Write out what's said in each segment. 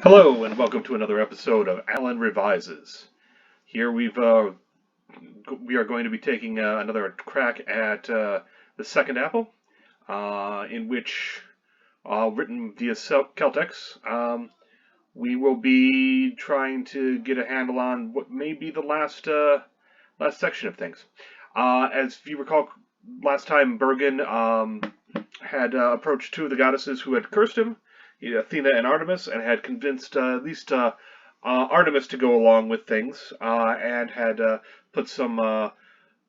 Hello and welcome to another episode of Alan Revises. Here we are going to be taking another crack at the second apple, in which, written via Celtx, we will be trying to get a handle on what may be the last section of things. As you recall, last time Bergen had approached two of the goddesses who had cursed him, Athena and Artemis, and had convinced at least Artemis to go along with things, and had put some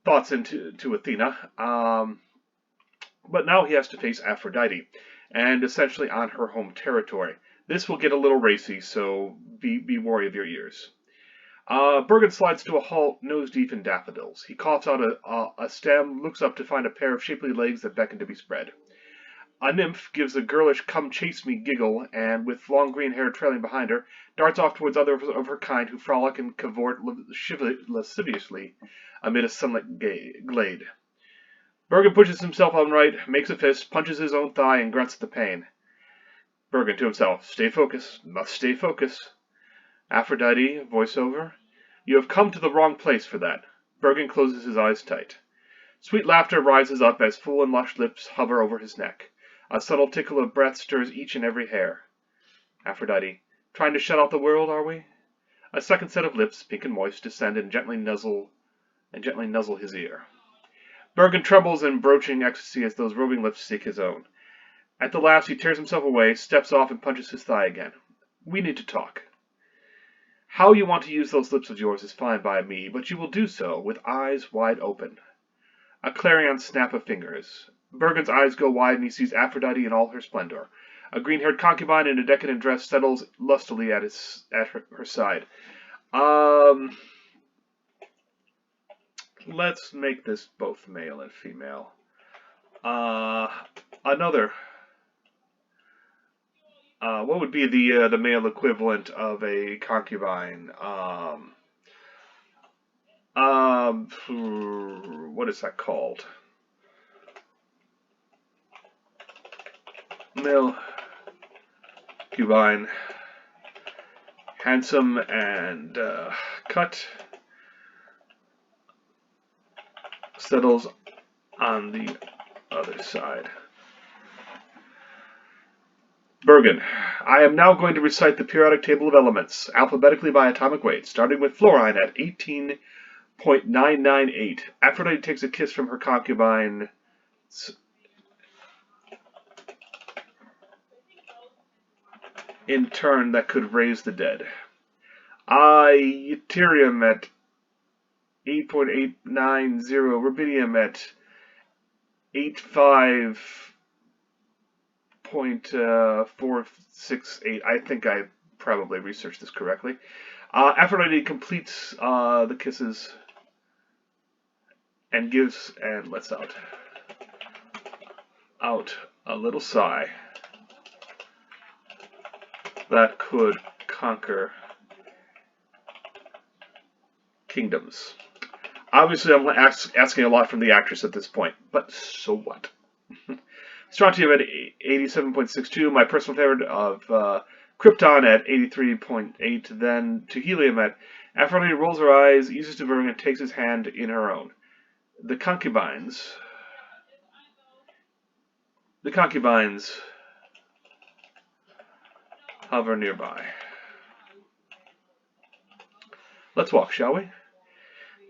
thoughts into Athena. But now he has to face Aphrodite, and essentially on her home territory. This will get a little racy, so be wary of your ears. Bergen slides to a halt, nose deep in daffodils. He coughs out a stem, looks up to find a pair of shapely legs that beckon to be spread. A nymph gives a girlish "come chase me" giggle, and, with long green hair trailing behind her, darts off towards others of her kind who frolic and cavort lasciviously amid a sunlit glade. Bergen pushes himself upright, makes a fist, punches his own thigh, and grunts at the pain. Bergen to himself, stay focused, must stay focused. Aphrodite, voiceover, you have come to the wrong place for that. Bergen closes his eyes tight. Sweet laughter rises up as full and lush lips hover over his neck. A subtle tickle of breath stirs each and every hair. Aphrodite, trying to shut out the world, are we? A second set of lips, pink and moist, descend and gently nuzzle his ear. Bergen trembles in broaching ecstasy as those roving lips seek his own. At the last, he tears himself away, steps off, and punches his thigh again. We need to talk. How you want to use those lips of yours is fine by me, but you will do so with eyes wide open. A clarion snap of fingers. Bergen's eyes go wide and he sees Aphrodite in all her splendor. A green-haired concubine in a decadent dress settles lustily at her side. Let's make this both male and female. Another. What would be the male equivalent of a concubine? What is that called? Male concubine, handsome and cut, settles on the other side. Bergen, I am now going to recite the periodic table of elements, alphabetically by atomic weight, starting with fluorine at 18.998. Aphrodite takes a kiss from her concubine. In turn, that could raise the dead. Yttrium at 8.890, rubidium at 85.468. I think I probably researched this correctly. Aphrodite completes the kisses and lets out a little sigh that could conquer kingdoms. Obviously, I'm asking a lot from the actress at this point, but so what? Strontium at 87.62, my personal favorite of Krypton at 83.8, then to helium at Aphrodite rolls her eyes, eases to Bergen, and takes his hand in her own. The concubines hover nearby. Let's walk, shall we?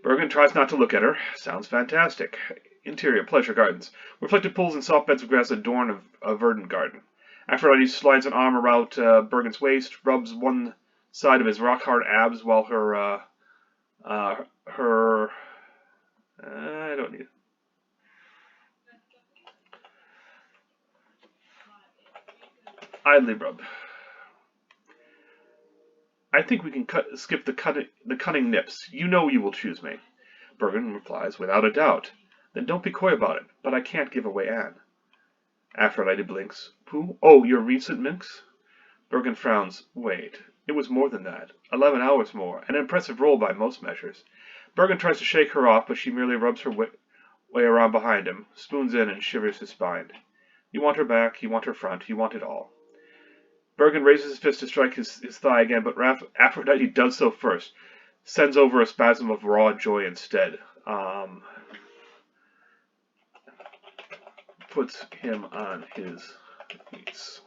Bergen tries not to look at her. Sounds fantastic. Interior, pleasure gardens. Reflected pools and soft beds of grass adorn a verdant garden. Aphrodite slides an arm around Bergen's waist, rubs one side of his rock-hard abs while I don't need it. Idly rub. I think we can skip the cunning nips. You know you will choose me. Bergen replies, without a doubt. Then don't be coy about it, but I can't give away Anne. Aphrodite blinks. Who? Oh, your recent minx? Bergen frowns. Wait, it was more than that. 11 hours more. An impressive roll by most measures. Bergen tries to shake her off, but she merely rubs her way around behind him, spoons in, and shivers his spine. You want her back, you want her front, you want it all. Bergen raises his fist to strike his thigh again, but Aphrodite does so first. Sends over a spasm of raw joy instead. Puts him on his knees.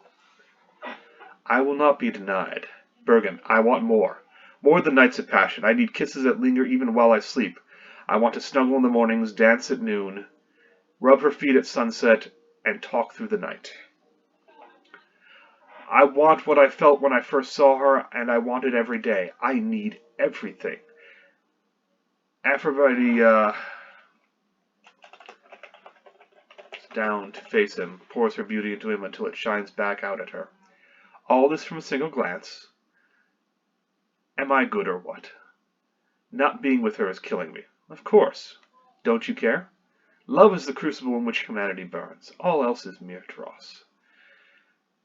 I will not be denied. Bergen, I want more. More than nights of passion. I need kisses that linger even while I sleep. I want to snuggle in the mornings, dance at noon, rub her feet at sunset, and talk through the night. I want what I felt when I first saw her, and I want it every day. I need everything. Aphrodite down to face him, pours her beauty into him until it shines back out at her. All this from a single glance. Am I good or what? Not being with her is killing me. Of course. Don't you care? Love is the crucible in which humanity burns. All else is mere dross.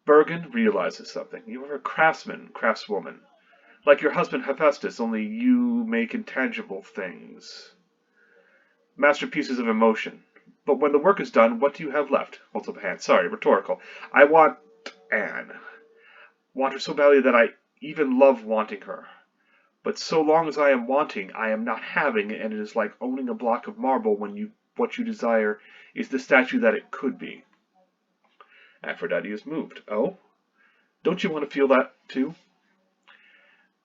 Bergen realizes something. You are a craftsman, craftswoman. Like your husband Hephaestus, only you make intangible things. Masterpieces of emotion. But when the work is done, what do you have left? Holds up a hand. Sorry, rhetorical. I want Anne. Want her so badly that I even love wanting her. But so long as I am wanting, I am not having, and it is like owning a block of marble when what you desire is the statue that it could be. Aphrodite is moved. Oh? Don't you want to feel that, too?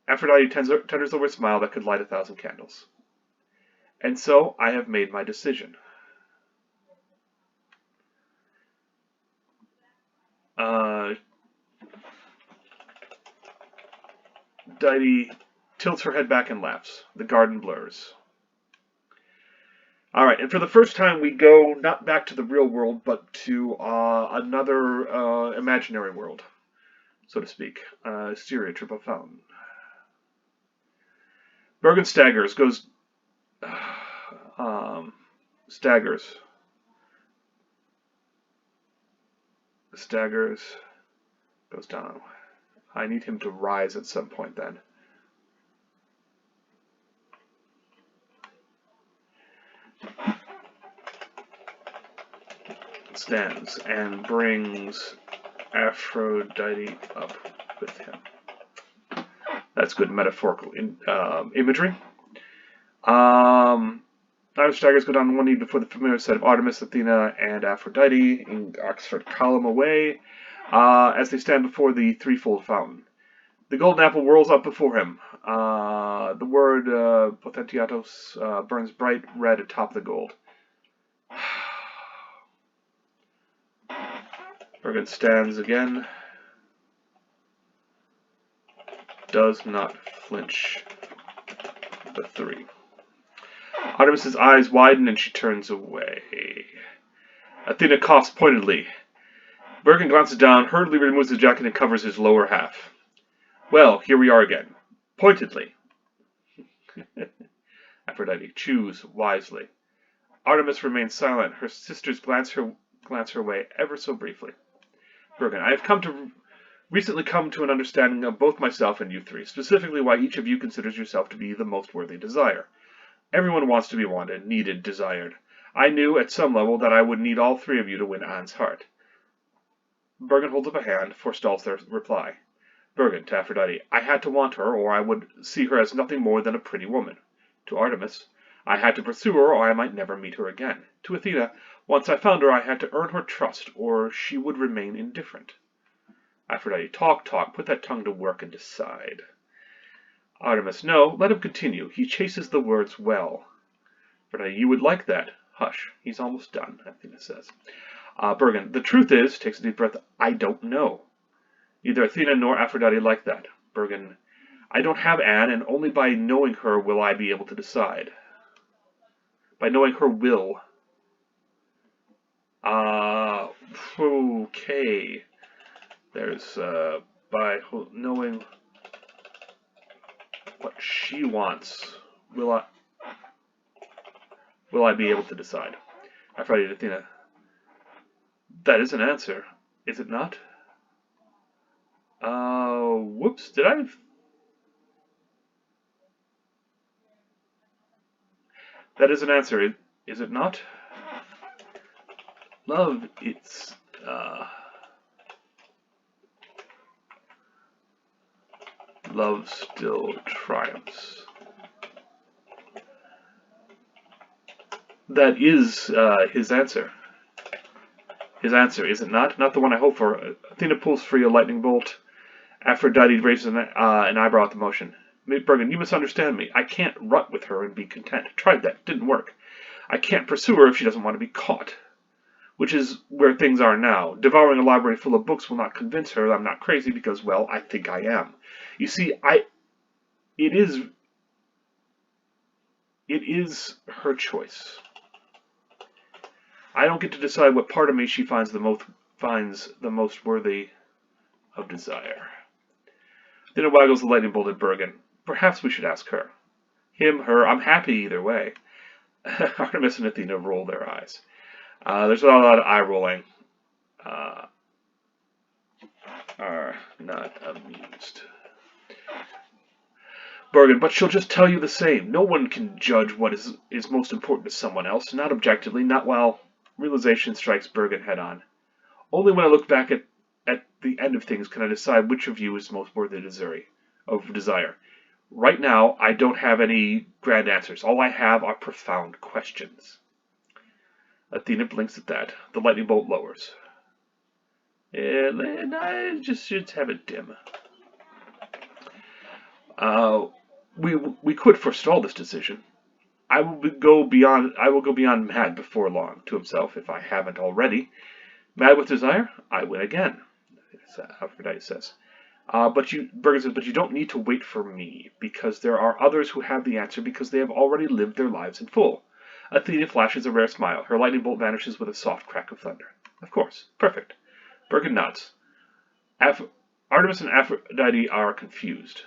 Aphrodite tenders over a smile that could light 1,000 candles. And so I have made my decision. Dido tilts her head back and laughs. The garden blurs. Alright, and for the first time we go not back to the real world, but to another imaginary world, so to speak. Styria, Triple Fountain. Bergen staggers, staggers, goes down. I need him to rise at some point then. Stands and brings Aphrodite up with him. That's good metaphorical imagery. Staggers go down one knee before the familiar set of Artemis, Athena, and Aphrodite in Oxford column away as they stand before the threefold fountain. The golden apple whirls up before him. The word potentiatos burns bright red atop the gold. Bergen stands again. Does not flinch. The three. Artemis's eyes widen and she turns away. Athena coughs pointedly. Bergen glances down, hurriedly removes his jacket and covers his lower half. Well, here we are again. Pointedly. Aphrodite, choose wisely. Artemis remains silent. Her sisters glance her way ever so briefly. Bergen, I have recently come to an understanding of both myself and you three, specifically why each of you considers yourself to be the most worthy desire. Everyone wants to be wanted, needed, desired. I knew, at some level, that I would need all three of you to win Anne's heart. Bergen holds up a hand, forestalls their reply. Bergen, to Aphrodite, I had to want her, or I would see her as nothing more than a pretty woman. To Artemis, I had to pursue her, or I might never meet her again. To Athena, once I found her, I had to earn her trust, or she would remain indifferent. Aphrodite, talk, put that tongue to work and decide. Artemis, no, let him continue. He chases the words well. Aphrodite, you would like that. Hush, he's almost done, Athena says. Bergen, the truth is, takes a deep breath, I don't know. Neither Athena nor Aphrodite like that. Bergen, I don't have Anne, and only by knowing her will I be able to decide. By knowing her will. Okay. There's, by knowing what she wants, will I be able to decide? Aphrodite, Athena, that is an answer, is it not? Whoops, did I? That is an answer, is it not? Love, it's, Love still triumphs. That is his answer. His answer, is it not? Not the one I hope for. Athena pulls free a lightning bolt. Aphrodite raises an eyebrow at the motion. Bergen, you misunderstand me. I can't rut with her and be content. Tried that. Didn't work. I can't pursue her if she doesn't want to be caught. Which is where things are now. Devouring a library full of books will not convince her I'm not crazy because, well, I think I am. You see, it is her choice. I don't get to decide what part of me she finds the most worthy of desire. Then it waggles the lightning bolt at Bergen. Perhaps we should ask her. Him, her, I'm happy either way. Artemis and Athena roll their eyes. There's not a lot of eye rolling. Are not amused. Bergen, but she'll just tell you the same. No one can judge what is most important to someone else, not objectively, not while realization strikes Bergen head on. Only when I look back at the end of things can I decide which of you is most worthy of desire. Right now, I don't have any grand answers. All I have are profound questions. Athena blinks at that. The lightning bolt lowers. And I just should have it dim. We could forestall this decision. I will go beyond mad before long, to himself, if I haven't already. Mad with desire, I win again, Aphrodite says. Bergen says, but you don't need to wait for me, because there are others who have the answer because they have already lived their lives in full. Athena flashes a rare smile. Her lightning bolt vanishes with a soft crack of thunder. Of course. Perfect. Bergen nods. Artemis and Aphrodite are confused.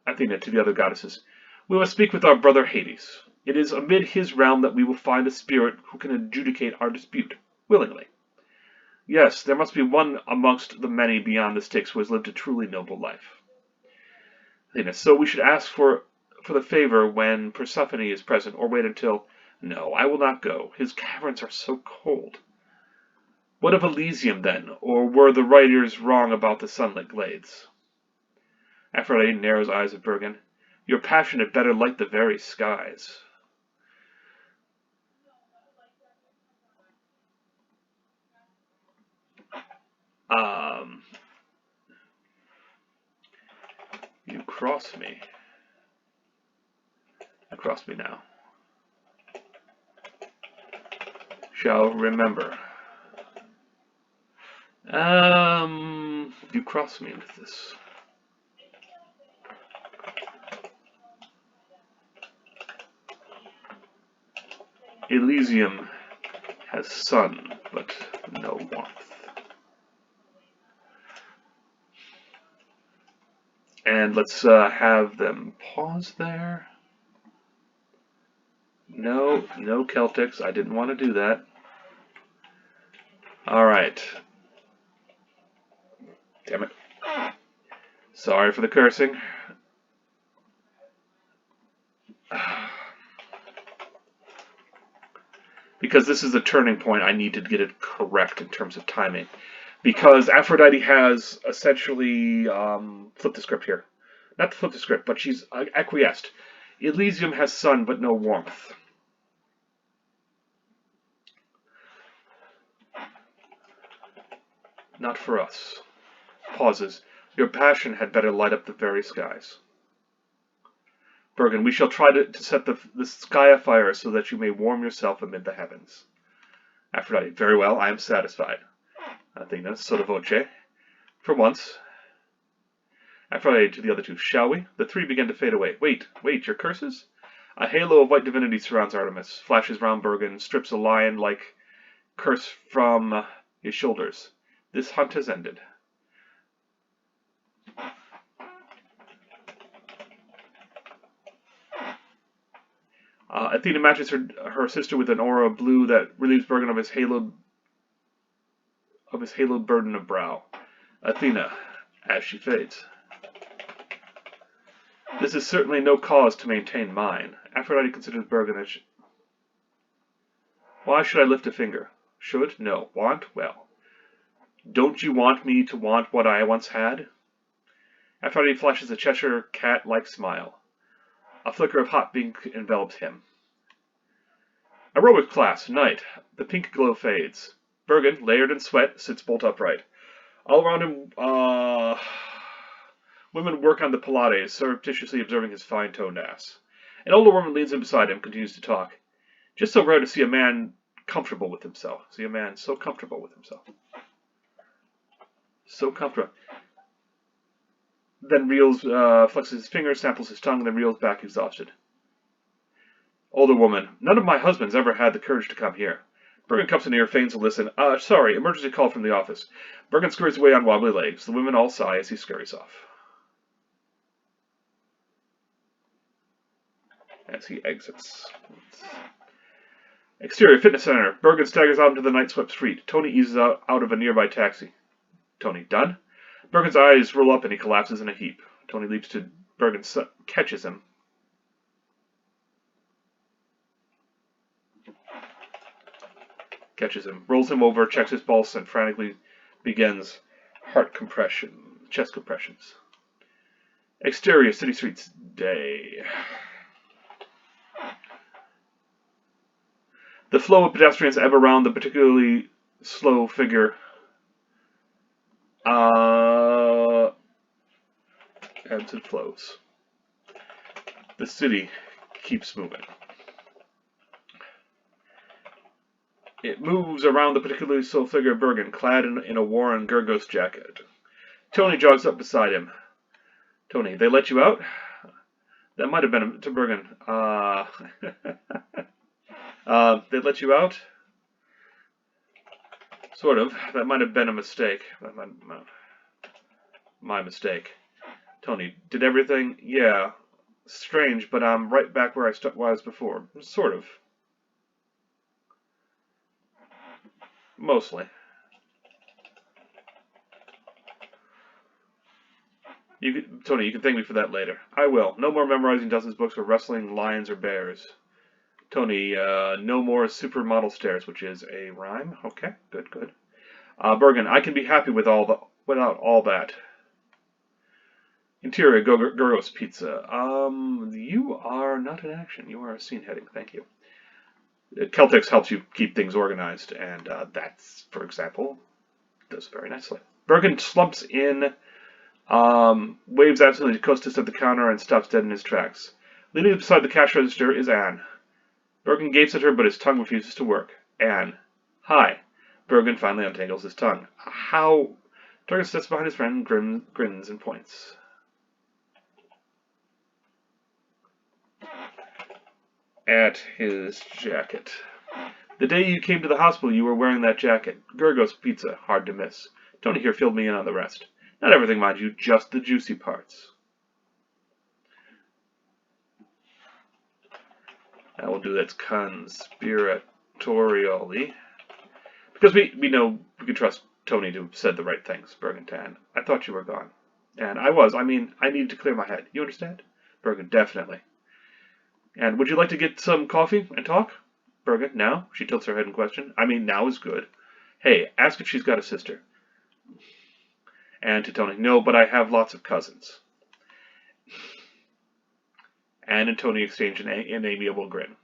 Athena to the other goddesses. We must speak with our brother Hades. It is amid his realm that we will find a spirit who can adjudicate our dispute, willingly. Yes, there must be one amongst the many beyond the Styx who has lived a truly noble life. Athena, so we should ask for the favor when Persephone is present, or wait until... No, I will not go. His caverns are so cold. What of Elysium, then? Or were the writers wrong about the sunlit glades? Aphrodite narrows eyes at Bergen. Your passion had better light the very skies. You cross me. You cross me now. Shall remember. You cross me with this. Elysium has sun, but no warmth. And let's have them pause there. No Celtx. I didn't want to do that. Alright. Damn it. Sorry for the cursing. Because this is a turning point, I need to get it correct in terms of timing. Because Aphrodite has essentially flipped the script here. Not flipped the script, but she's acquiesced. Elysium has sun, but no warmth. Not for us. Pauses. Your passion had better light up the very skies. Bergen, we shall try to set the sky afire so that you may warm yourself amid the heavens. Aphrodite, very well, I am satisfied. Athena, sotto voce. For once. Aphrodite to the other two, shall we? The three begin to fade away. Wait, your curses? A halo of white divinity surrounds Artemis, flashes round Bergen, strips a lion-like curse from his shoulders. This hunt has ended. Athena matches her sister with an aura of blue that relieves Bergen of his haloed burden of brow. Athena, as she fades. This is certainly no cause to maintain mine. Aphrodite considers Bergen as... Why should I lift a finger? Should? No. Want? Well. Don't you want me to want what I once had? After he flashes a Cheshire cat-like smile. A flicker of hot pink envelops him. Aerobic class, night. The pink glow fades. Bergen, layered in sweat, sits bolt upright. All around him, women work on the Pilates, surreptitiously observing his fine-toned ass. An older woman leans in beside him, continues to talk. Just so rare to see a man comfortable with himself. See a man so comfortable with himself. So comfortable. Then reels, flexes his fingers, samples his tongue, then reels back exhausted. Older woman. None of my husbands ever had the courage to come here. Bergen comes in ear, feigns to listen. Sorry, emergency call from the office. Bergen scurries away on wobbly legs. The women all sigh as he scurries off. As he exits. Exterior fitness center. Bergen staggers out into the night-swept street. Tony eases out of a nearby taxi. Tony, done? Bergen's eyes roll up and he collapses in a heap. Tony leaps to Bergen, catches him. Rolls him over, checks his pulse, and frantically begins chest compressions. Exterior, city streets, day. The flow of pedestrians ebb around the particularly slow figure. Ebbs and flows. The city keeps moving. It moves around the particularly slow figure of Bergen, clad in a worn Gurgos jacket. Tony jogs up beside him. Tony, they let you out? That might have been to Bergen. They let you out? Sort of. That might have been a mistake. My mistake. Tony, did everything? Yeah. Strange, but I'm right back where I was before. Sort of. Mostly. Tony, you can thank me for that later. I will. No more memorizing dozens of books or wrestling lions or bears. Tony, no more supermodel stairs, which is a rhyme. Okay, good. Bergen, I can be happy without all that. Interior, Gurgos Pizza. You are not in action. You are a scene heading. Thank you. Celtx helps you keep things organized, and that's, for example, does very nicely. Bergen slumps in, waves absently to Costas at the counter, and stops dead in his tracks. Leaning beside the cash register is Anne. Bergen gapes at her, but his tongue refuses to work. Anne. Hi. Bergen finally untangles his tongue. How? Bergen steps behind his friend, grins and points. At his jacket. The day you came to the hospital, you were wearing that jacket. Gurgos Pizza, hard to miss. Tony here filled me in on the rest. Not everything, mind you, just the juicy parts. I will do that conspiratorially. Because we know we can trust Tony to have said the right things, Bergen to Anne. I thought you were gone. And I was. I needed to clear my head. You understand? Bergen, definitely. And would you like to get some coffee and talk? Bergen, now? She tilts her head in question. Now is good. Hey, ask if she's got a sister. And to Tony, no, but I have lots of cousins. Anne and Tony exchange an amiable grin.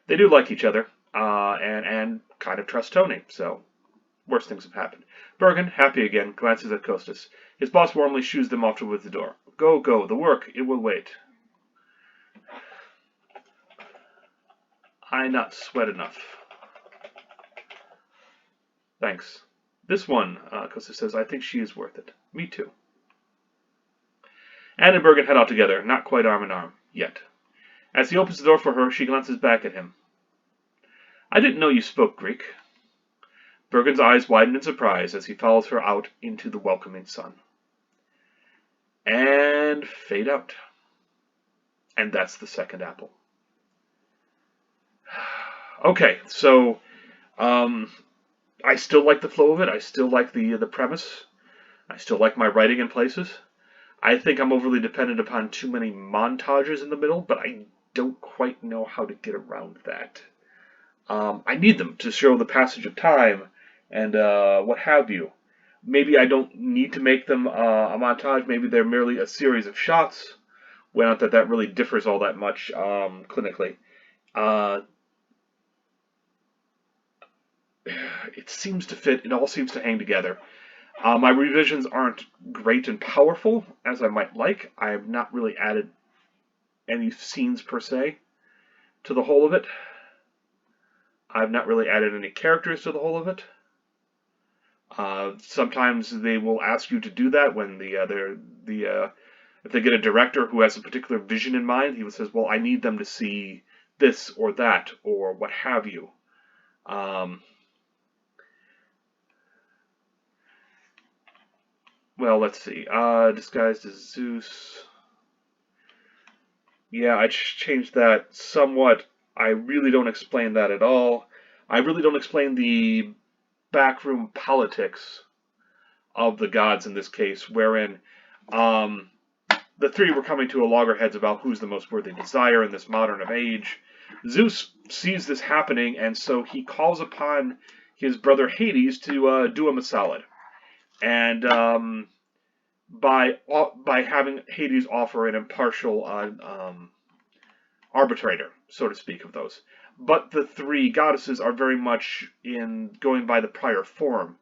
They do like each other, and kind of trust Tony, so worse things have happened. Bergen, happy again, glances at Costas. His boss warmly shoos them off towards the door. Go, the work, it will wait. I not sweat enough. Thanks. This one, Costas says, I think she is worth it. Me too. Anne and Bergen head out together, not quite arm in arm, yet. As he opens the door for her, she glances back at him. I didn't know you spoke Greek. Bergen's eyes widen in surprise as he follows her out into the welcoming sun. And fade out. And that's the second apple. Okay, so I still like the flow of it. I still like the premise. I still like my writing in places. I think I'm overly dependent upon too many montages in the middle, but I don't quite know how to get around that. I need them to show the passage of time and what have you. Maybe I don't need to make them a montage. Maybe they're merely a series of shots. Well, not that that really differs all that much clinically. Uh, it seems to fit. It all seems to hang together. My revisions aren't great and powerful as I might like. I have not really added any scenes per se to the whole of it. I've not really added any characters to the whole of it. Sometimes they will ask you to do that when if they get a director who has a particular vision in mind, he says, "Well, I need them to see this or that or what have you." Um, well, let's see. Disguised as Zeus. Yeah, I changed that somewhat. I really don't explain that at all. I really don't explain the backroom politics of the gods in this case, wherein um, the three were coming to a loggerheads about who's the most worthy desire in this modern of age. Zeus sees this happening, and so he calls upon his brother Hades to do him a solid. And by having Hades offer an impartial arbitrator, so to speak, of those. But the three goddesses are very much in going by the prior form.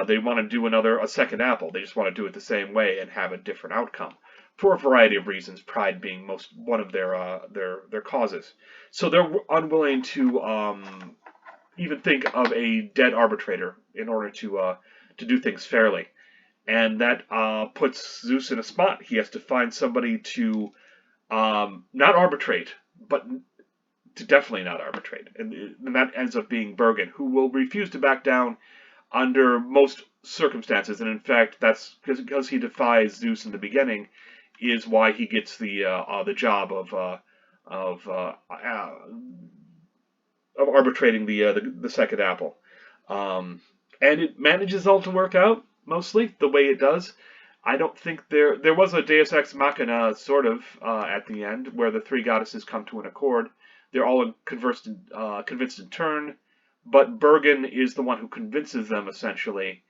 They want to do a second apple. They just want to do it the same way and have a different outcome for a variety of reasons. Pride being most one of their causes. So they're unwilling to even think of a dead arbitrator in order to do things fairly, and that puts Zeus in a spot. He has to find somebody to not arbitrate, but to definitely not arbitrate, and that ends up being Bergen, who will refuse to back down under most circumstances, and in fact, that's because he defies Zeus in the beginning, is why he gets the job of uh, uh, of arbitrating the second apple, and it manages all to work out mostly the way it does. I don't think there was a Deus Ex Machina sort of at the end where the three goddesses come to an accord. They're all convinced in turn, but Bergen is the one who convinces them essentially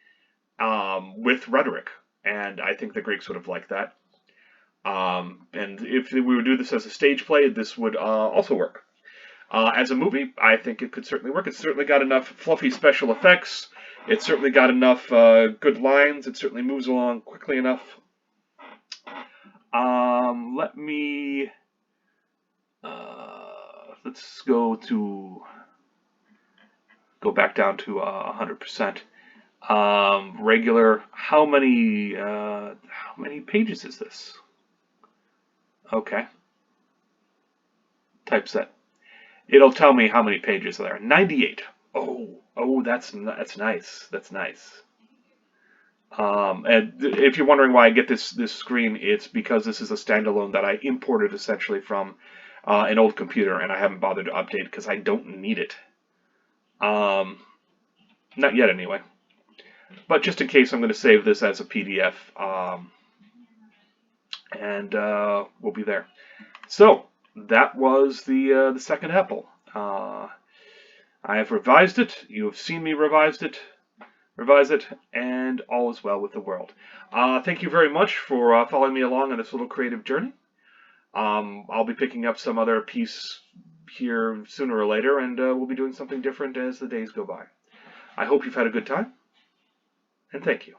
with rhetoric, and I think the Greeks would have liked that. And if we would do this as a stage play, this would also work. As a movie, I think it could certainly work. It's certainly got enough fluffy special effects. It's certainly got enough good lines. It certainly moves along quickly enough. Let me let's go back down to 100%. Regular. How many pages is this? Okay. Typeset. It'll tell me how many pages there are. 98. Oh, that's nice. That's nice. And if you're wondering why I get this screen, it's because this is a standalone that I imported essentially from an old computer, and I haven't bothered to update because I don't need it. Not yet, anyway. But just in case, I'm going to save this as a PDF, and we'll be there. So that was the second apple. I have revised it. You have seen me revise it, and all is well with the world. Thank you very much for following me along on this little creative journey. I'll be picking up some other piece here sooner or later, and we'll be doing something different as the days go by. I hope you've had a good time, and thank you.